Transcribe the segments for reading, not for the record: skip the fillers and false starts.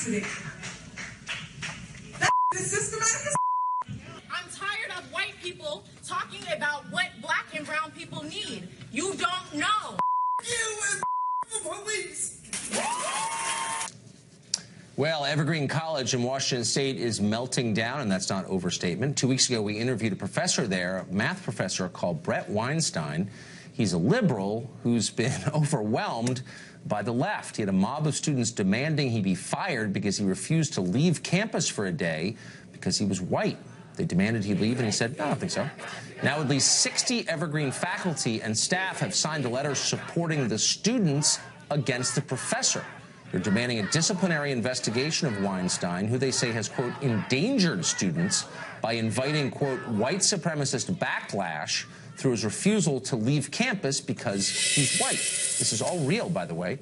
accident. That is systematic as I'm tired of white people talking about what black and brown people need. You don't know. you and the police. Well, Evergreen College in Washington State is melting down, and that's not overstatement. 2 weeks ago, we interviewed a professor there, a math professor called Bret Weinstein. He's a liberal who's been overwhelmed by the left. He had a mob of students demanding he be fired because he refused to leave campus for a day because he was white. They demanded he leave, and he said, no, I don't think so. Now at least 60 Evergreen faculty and staff have signed a letter supporting the students against the professor. They're demanding a disciplinary investigation of Weinstein, who they say has, quote, endangered students by inviting, quote, white supremacist backlash through his refusal to leave campus because he's white. This is all real, by the way.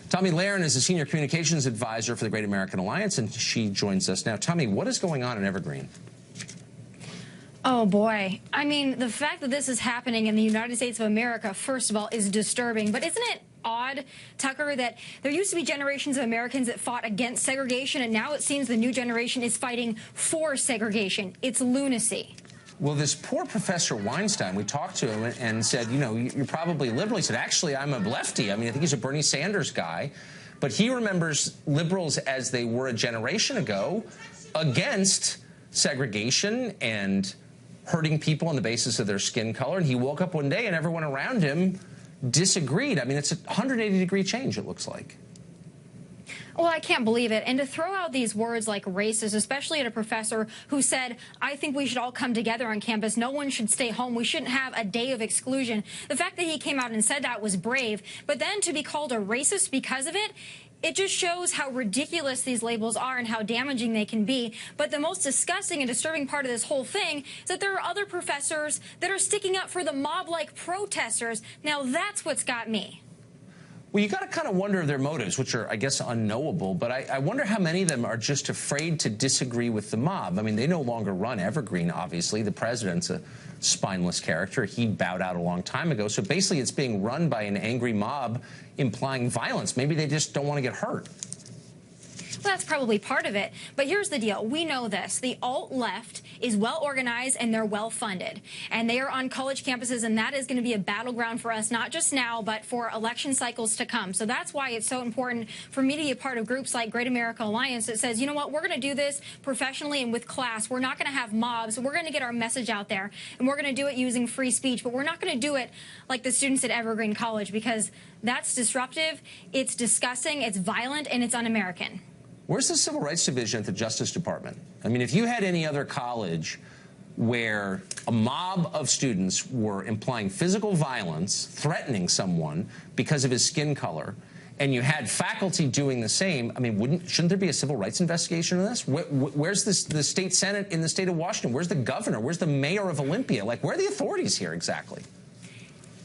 Tomi Lahren is a senior communications advisor for the Great American Alliance, and she joins us now. Tomi, what is going on in Evergreen? Oh, boy. I mean, the fact that this is happening in the United States of America, first of all, is disturbing. But isn't it odd, Tucker, that there used to be generations of Americans that fought against segregation, and now it seems the new generation is fighting for segregation? It's lunacy. Well, this poor Professor Weinstein, we talked to him and said, you know, you're probably liberal. He said, actually, I'm a lefty. I mean, I think he's a Bernie Sanders guy. But he remembers liberals as they were a generation ago against segregation and hurting people on the basis of their skin color. And he woke up one day and everyone around him disagreed. I mean, it's a 180-degree change, it looks like. Well, I can't believe it. And to throw out these words like racist, especially at a professor who said, I think we should all come together on campus. No one should stay home. We shouldn't have a day of exclusion. The fact that he came out and said that was brave. But then to be called a racist because of it, it just shows how ridiculous these labels are and how damaging they can be. But the most disgusting and disturbing part of this whole thing is that there are other professors that are sticking up for the mob-like protesters. Now, that's what's got me. Well, you got to kind of wonder their motives, which are, I guess, unknowable. But I wonder how many of them are just afraid to disagree with the mob. I mean, they no longer run Evergreen, obviously. The president's a spineless character. He bowed out a long time ago. So basically, it's being run by an angry mob implying violence. Maybe they just don't want to get hurt. Well, that's probably part of it. But here's the deal. We know this. The alt-left is well-organized and they're well-funded. And they are on college campuses, and that is going to be a battleground for us, not just now, but for election cycles to come. So that's why it's so important for me to be a part of groups like Great American Alliance that says, you know what, we're going to do this professionally and with class. We're not going to have mobs. We're going to get our message out there, and we're going to do it using free speech. But we're not going to do it like the students at Evergreen College, because that's disruptive, it's disgusting, it's violent, and it's un-American. Where's the Civil Rights Division at the Justice Department? I mean, if you had any other college where a mob of students were implying physical violence, threatening someone because of his skin color, and you had faculty doing the same, I mean, shouldn't there be a civil rights investigation of this? Where's the state senate in the state of Washington? Where's the governor? Where's the mayor of Olympia? Like, where are the authorities here exactly?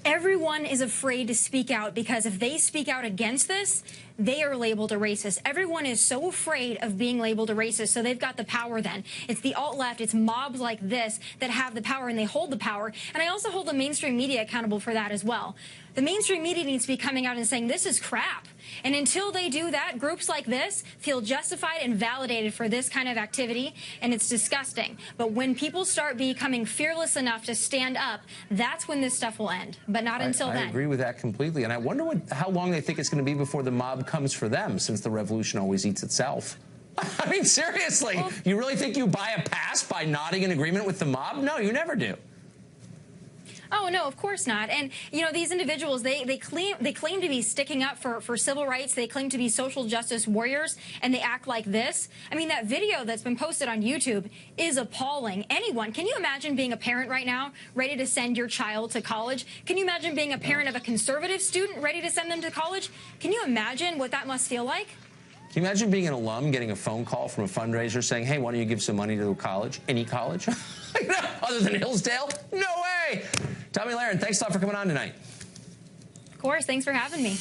Everyone is afraid to speak out, because if they speak out against this, they are labeled a racist. Everyone is so afraid of being labeled a racist, so they've got the power then. It's the alt-left, it's mobs like this that have the power, and they hold the power. And I also hold the mainstream media accountable for that as well. The mainstream media needs to be coming out and saying, this is crap. And until they do that, groups like this feel justified and validated for this kind of activity, and it's disgusting. But when people start becoming fearless enough to stand up, that's when this stuff will end, but not until then. I agree with that completely, and I wonder how long they think it's going to be before the mob comes for them, since the revolution always eats itself. I mean, seriously, well, you really think you buy a pass by nodding in agreement with the mob? No, you never do. Oh, no, of course not. And, you know, these individuals, they claim to be sticking up for civil rights. They claim to be social justice warriors, and they act like this. I mean, that video that's been posted on YouTube is appalling. Anyone, can you imagine being a parent right now ready to send your child to college? Can you imagine being a parent of a conservative student ready to send them to college? Can you imagine what that must feel like? Can you imagine being an alum getting a phone call from a fundraiser saying, hey, why don't you give some money to a college? Any college? Other than Hillsdale? No way! Tomi Lahren, thanks a lot for coming on tonight. Of course. Thanks for having me.